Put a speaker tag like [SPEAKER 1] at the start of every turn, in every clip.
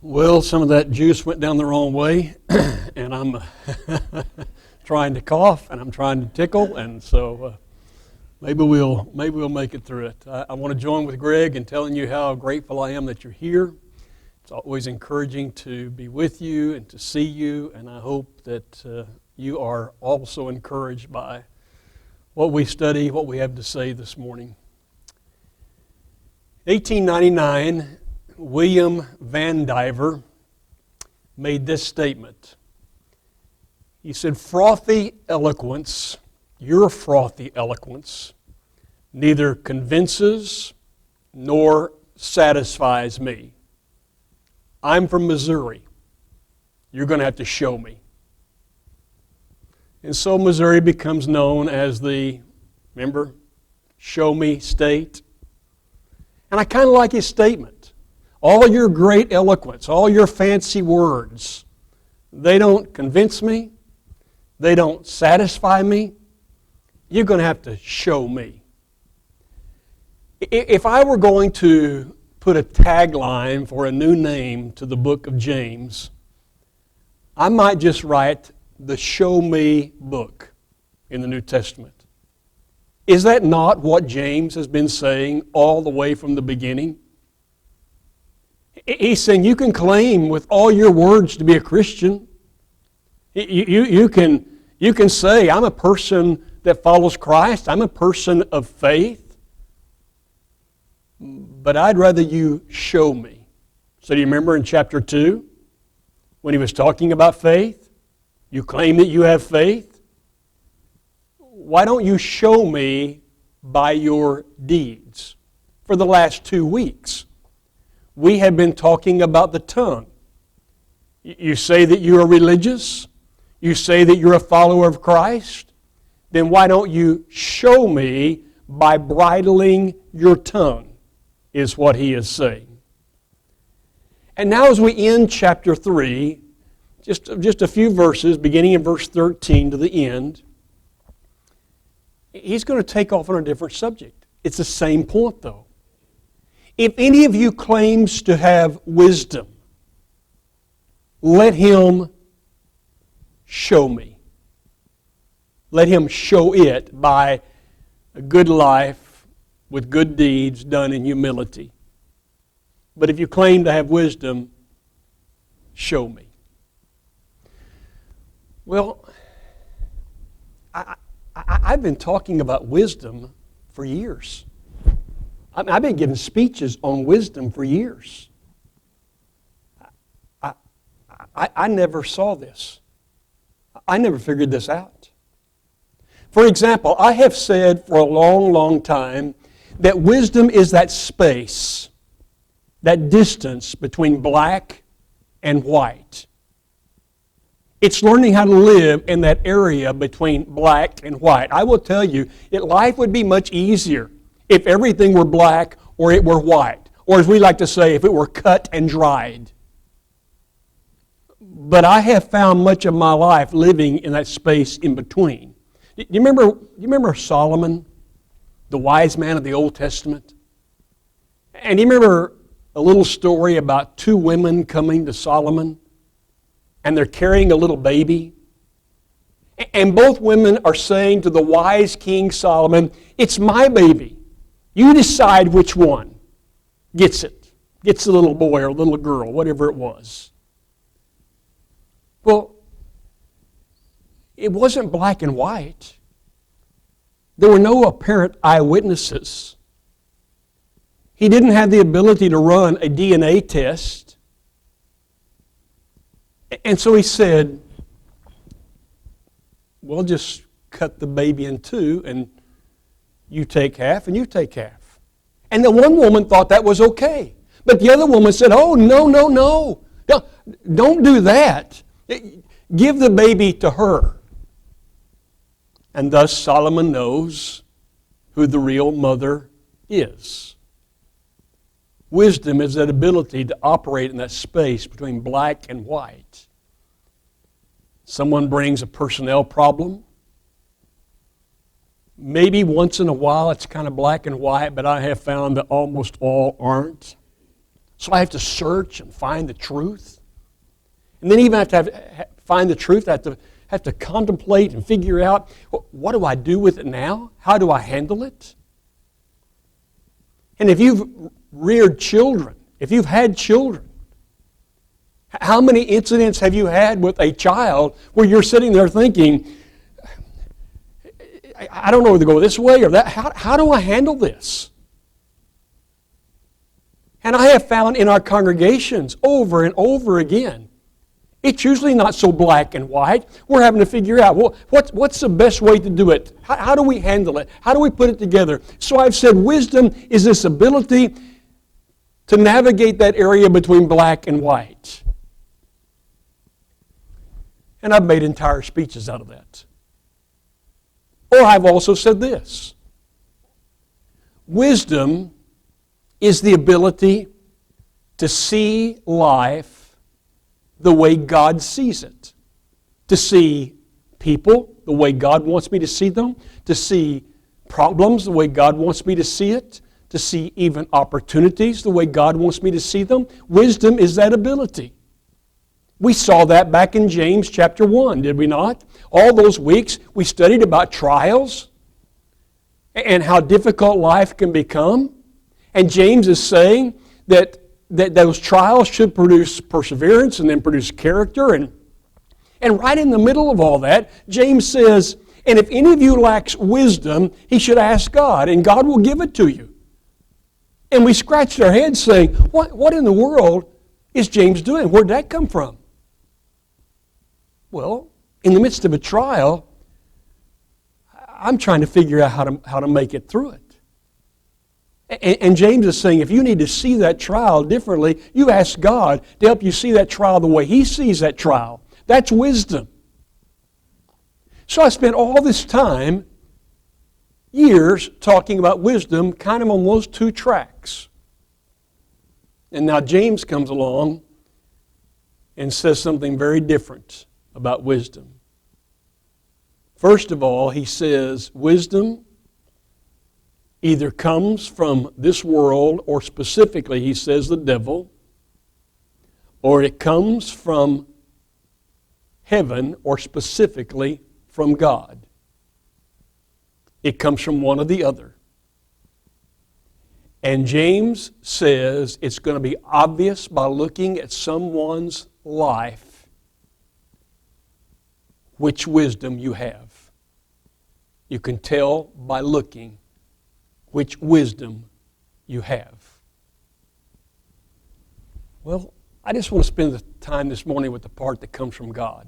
[SPEAKER 1] Well, some of that juice went down the wrong way, and I'm trying to cough, and I'm trying to tickle, and so maybe we'll make it through it. I want to join with Greg in telling you how grateful I am that you're here. It's always encouraging to be with you and to see you, and I hope that you are also encouraged by what we study, what we have to say this morning. 1899. William Vandiver made this statement. He said, "Frothy eloquence, your frothy eloquence, neither convinces nor satisfies me. I'm from Missouri. You're going to have to show me." And so Missouri becomes known as the, remember, show me state. And I kind of like his statement. All your great eloquence, all your fancy words, they don't convince me. They don't satisfy me. You're going to have to show me. If I were going to put a tagline for a new name to the book of James, I might just write the Show Me book in the New Testament. Is that not what James has been saying all the way from the beginning? He's saying you can claim with all your words to be a Christian. You can say, I'm a person that follows Christ. I'm a person of faith. But I'd rather you show me. So do you remember in chapter 2 when he was talking about faith? You claim that you have faith. Why don't you show me by your deeds? For the last 2 weeks, we have been talking about the tongue. You say that you are religious. You say that you're a follower of Christ. Then why don't you show me by bridling your tongue, is what he is saying. And now as we end chapter 3, just a few verses, beginning in verse 13 to the end, he's going to take off on a different subject. It's the same point, though. If any of you claims to have wisdom, let him show me. Let him show it by a good life with good deeds done in humility. But if you claim to have wisdom, show me. Well, I've been talking about wisdom for years. I've been giving speeches on wisdom for years. I never saw this. I never figured this out. For example, I have said for a long, long time that wisdom is that space, that distance between black and white. It's learning how to live in that area between black and white. I will tell you, life would be much easier if everything were black or it were white. Or as we like to say, if it were cut and dried. But I have found much of my life living in that space in between. Do you remember Solomon, the wise man of the Old Testament? And do you remember a little story about 2 women coming to Solomon? And they're carrying a little baby? And both women are saying to the wise King Solomon, "It's my baby. You decide which one gets it. Gets the little boy or little girl," whatever it was. Well, it wasn't black and white. There were no apparent eyewitnesses. He didn't have the ability to run a DNA test. And so he said, "We'll just cut the baby in 2 and you take half and you take half." And the one woman thought that was okay. But the other woman said, "Oh, no. Don't do that. Give the baby to her." And thus Solomon knows who the real mother is. Wisdom is that ability to operate in that space between black and white. Someone brings a personnel problem. Maybe once in a while it's kind of black and white, but I have found that almost all aren't. So I have to search and find the truth. And then even I have to find the truth, I have to contemplate and figure out, what do I do with it now? How do I handle it? And if you've reared children, if you've had children, how many incidents have you had with a child where you're sitting there thinking, I don't know whether to go this way or that. How do I handle this? And I have found in our congregations over and over again, it's usually not so black and white. We're having to figure out, well, what's the best way to do it? How do we handle it? How do we put it together? So I've said wisdom is this ability to navigate that area between black and white. And I've made entire speeches out of that. Or I've also said this. Wisdom is the ability to see life the way God sees it. To see people the way God wants me to see them. To see problems the way God wants me to see it. To see even opportunities the way God wants me to see them. Wisdom is that ability. We saw that back in James chapter 1, did we not? All those weeks we studied about trials and how difficult life can become. And James is saying that those trials should produce perseverance and then produce character. And right in the middle of all that, James says, and if any of you lacks wisdom, he should ask God, and God will give it to you. And we scratched our heads saying, what in the world is James doing? Where'd that come from? Well, in the midst of a trial, I'm trying to figure out how to make it through it. And James is saying, if you need to see that trial differently, you ask God to help you see that trial the way He sees that trial. That's wisdom. So I spent all this time, years, talking about wisdom kind of on those two tracks. And now James comes along and says something very different about wisdom. First of all, he says wisdom either comes from this world, or specifically he says the devil, or it comes from heaven, or specifically from God. It comes from one or the other. And James says it's going to be obvious by looking at someone's life which wisdom you have. You can tell by looking which wisdom you have. Well, I just want to spend the time this morning with the part that comes from God.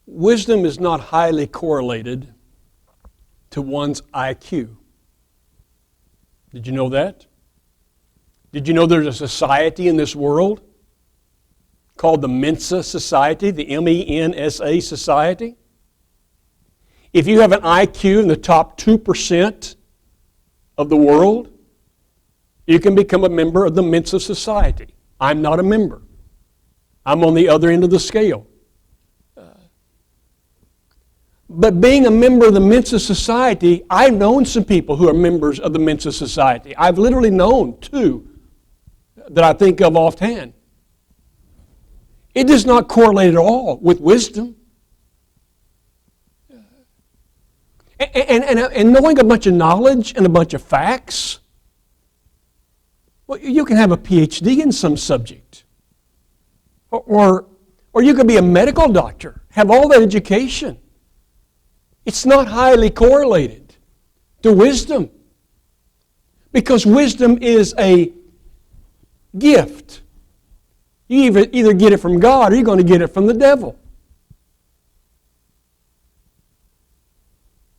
[SPEAKER 1] Wisdom is not highly correlated to one's IQ. Did you know that? Did you know there's a society in this world called the Mensa Society, the MENSA Society? If you have an IQ in the top 2% of the world, you can become a member of the Mensa Society. I'm not a member. I'm on the other end of the scale. But being a member of the Mensa Society, I've known some people who are members of the Mensa Society. I've literally known two that I think of offhand. It does not correlate at all with wisdom. And knowing a bunch of knowledge and a bunch of facts, well, you can have a PhD in some subject. Or you could be a medical doctor, have all that education. It's not highly correlated to wisdom. Because wisdom is a gift. You either get it from God or you're going to get it from the devil.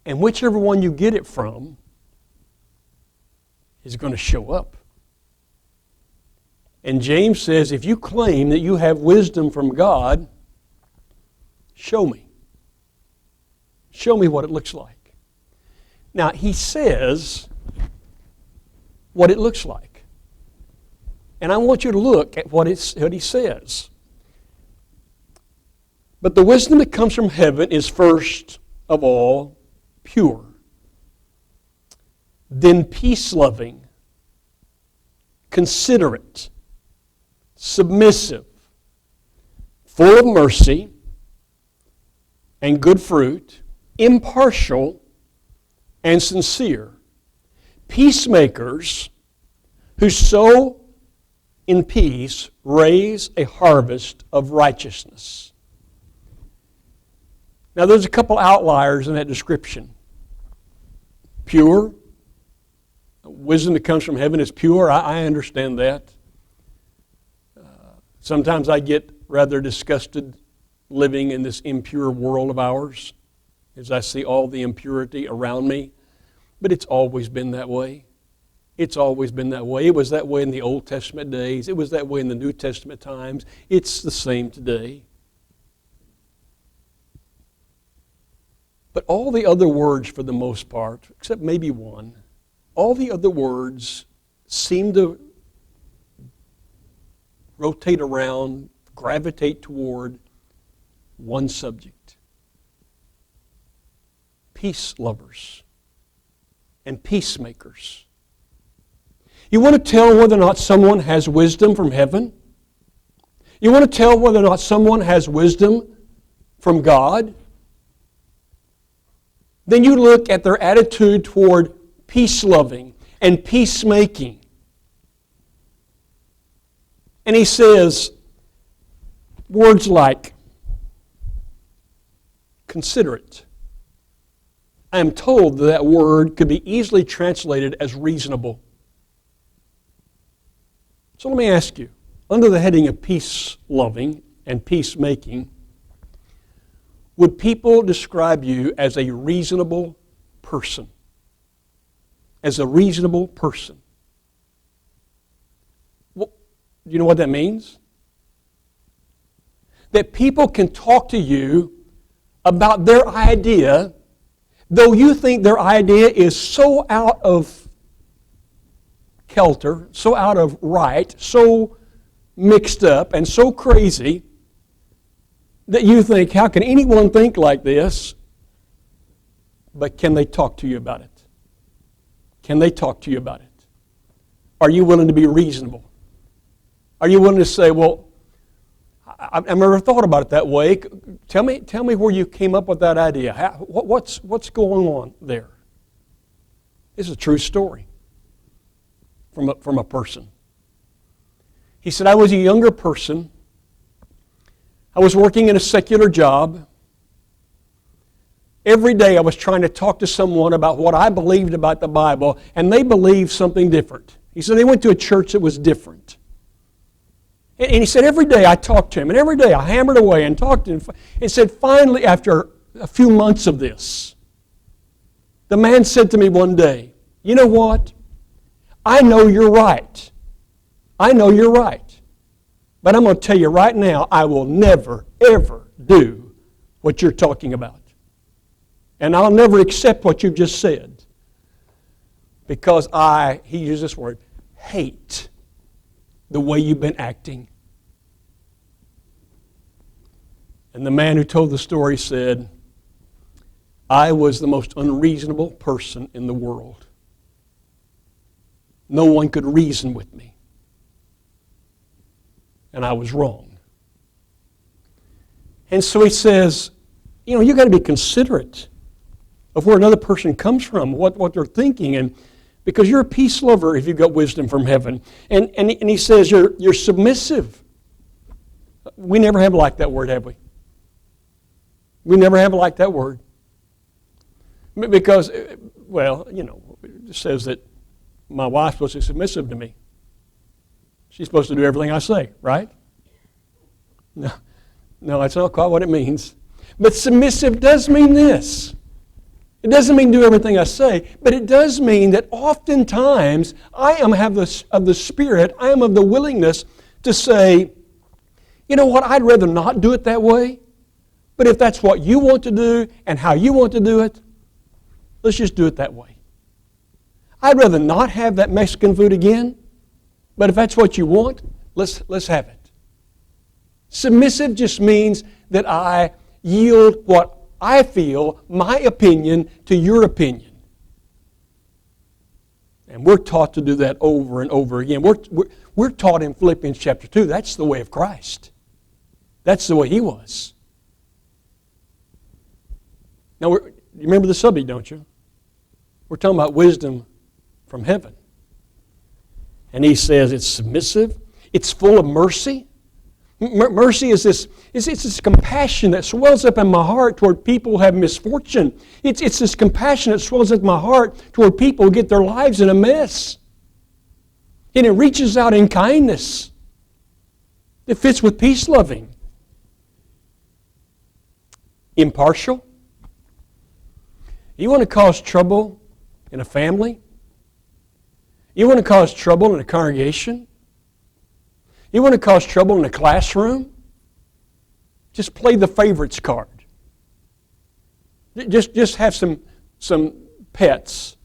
[SPEAKER 1] And whichever one you get it from is going to show up. And James says, if you claim that you have wisdom from God, show me. Show me what it looks like. Now, he says what it looks like. And I want you to look at what he says. But the wisdom that comes from heaven is first of all pure. then peace-loving, considerate, submissive, full of mercy and good fruit, impartial and sincere, peacemakers who sow in peace raise a harvest of righteousness. Now there's a couple outliers in that description. Pure. Wisdom that comes from heaven is pure. I understand that. Sometimes I get rather disgusted living in this impure world of ours as I see all the impurity around me. But it's always been that way. It's always been that way. It was that way in the Old Testament days. It was that way in the New Testament times. It's the same today. But all the other words, for the most part, except maybe one, all the other words seem to rotate around, gravitate toward one subject. Peace lovers and peacemakers. You want to tell whether or not someone has wisdom from heaven? You want to tell whether or not someone has wisdom from God? Then you look at their attitude toward peace-loving and peacemaking. And he says words like considerate. I am told that word could be easily translated as reasonable. So let me ask you, under the heading of peace-loving and peacemaking, would people describe you as a reasonable person? As a reasonable person. Well, do you know what that means? That people can talk to you about their idea, though you think their idea is so out of kilter, so out of right, so mixed up and so crazy, that you think, how can anyone think like this? But can they talk to you about it? Can they talk to you about it? Are you willing to be reasonable? Are you willing to say, well, I've never thought about it that way. Tell me where you came up with that idea. What's going on there? This is a true story from a person. He said, I was a younger person. I was working in a secular job. Every day I was trying to talk to someone about what I believed about the Bible, and they believed something different. He said they went to a church that was different. And he said every day I talked to him, and every day I hammered away and talked to him. And said finally, after a few months of this, the man said to me one day, you know what? I know you're right. I know you're right. But I'm going to tell you right now, I will never, ever do what you're talking about. And I'll never accept what you've just said. Because he used this word, hate the way you've been acting. And the man who told the story said, I was the most unreasonable person in the world. No one could reason with me. And I was wrong. And so he says, you got to be considerate of where another person comes from, what they're thinking, and because you're a peace lover if you've got wisdom from heaven. And he says you're submissive. We never have liked that word, have we? We never have liked that word. Because, well, it says that my wife's supposed to be submissive to me. She's supposed to do everything I say, right? No, that's not quite what it means. But submissive does mean this. It doesn't mean do everything I say, but it does mean that oftentimes I am of the Spirit, I am of the willingness to say, you know what, I'd rather not do it that way, but if that's what you want to do and how you want to do it, let's just do it that way. I'd rather not have that Mexican food again, but if that's what you want, let's have it. Submissive just means that I yield what I feel, my opinion, to your opinion. And we're taught to do that over and over again. We're taught in Philippians chapter 2, that's the way of Christ. That's the way He was. Now, you remember the subject, don't you? We're talking about wisdom from heaven. And he says it's submissive, it's full of mercy. Mercy is this compassion that swells up in my heart toward people who have misfortune. It's this compassion that swells up in my heart toward people who get their lives in a mess. And it reaches out in kindness. It fits with peace-loving. Impartial. You want to cause trouble in a family? You want to cause trouble in a congregation? You want to cause trouble in a classroom? Just play the favorites card. Just have some pets.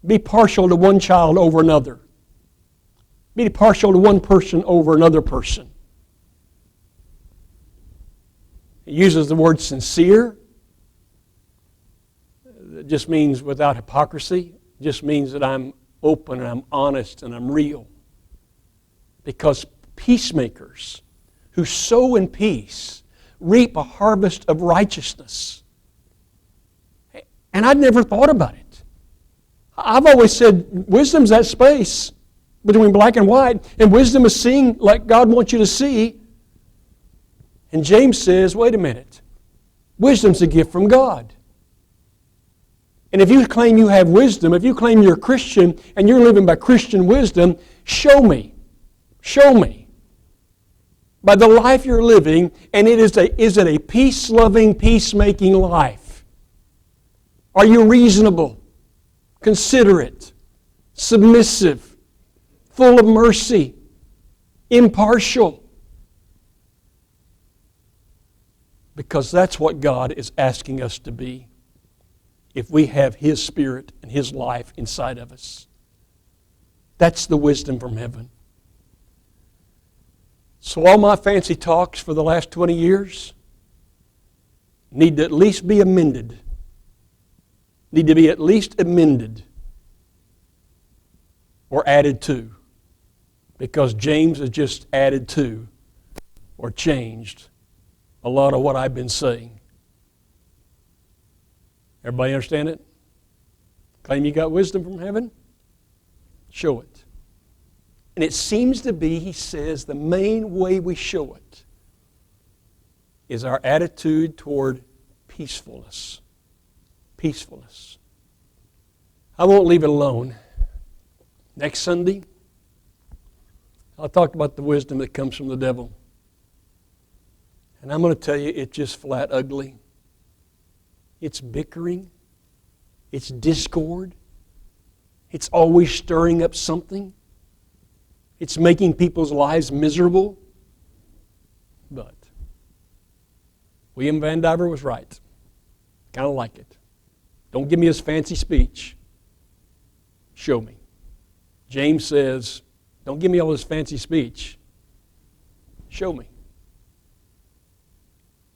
[SPEAKER 1] Be partial to one child over another. Be partial to one person over another person. It uses the word sincere. It just means without hypocrisy. It just means that I'm open and I'm honest and I'm real. Because peacemakers who sow in peace reap a harvest of righteousness. And I'd never thought about it. I've always said wisdom's that space between black and white, and wisdom is seeing like God wants you to see. And James says, wait a minute, wisdom's a gift from God. And if you claim you have wisdom, if you claim you're a Christian and you're living by Christian wisdom, show me. Show me. By the life you're living, and is it a peace-loving, peacemaking life? Are you reasonable, considerate, submissive, full of mercy, impartial? Because that's what God is asking us to be if we have His Spirit and His life inside of us. That's the wisdom from heaven. So all my fancy talks for the last 20 years need to at least be amended. Need to be at least amended or added to. Because James has just added to or changed a lot of what I've been saying. Everybody understand it? Claim you got wisdom from heaven? Show it. And it seems to be, he says, the main way we show it is our attitude toward peacefulness. Peacefulness. I won't leave it alone. Next Sunday, I'll talk about the wisdom that comes from the devil. And I'm going to tell you, it's just flat ugly. It's bickering. It's discord. It's always stirring up something. It's making people's lives miserable. But William Van Diver was right. Kind of like it. Don't give me his fancy speech. Show me. James says, don't give me all this fancy speech. Show me.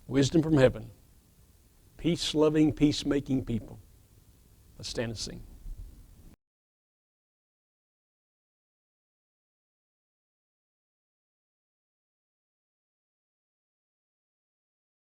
[SPEAKER 1] Wisdom from heaven. Peace-loving, peace-making people. Let's stand and sing.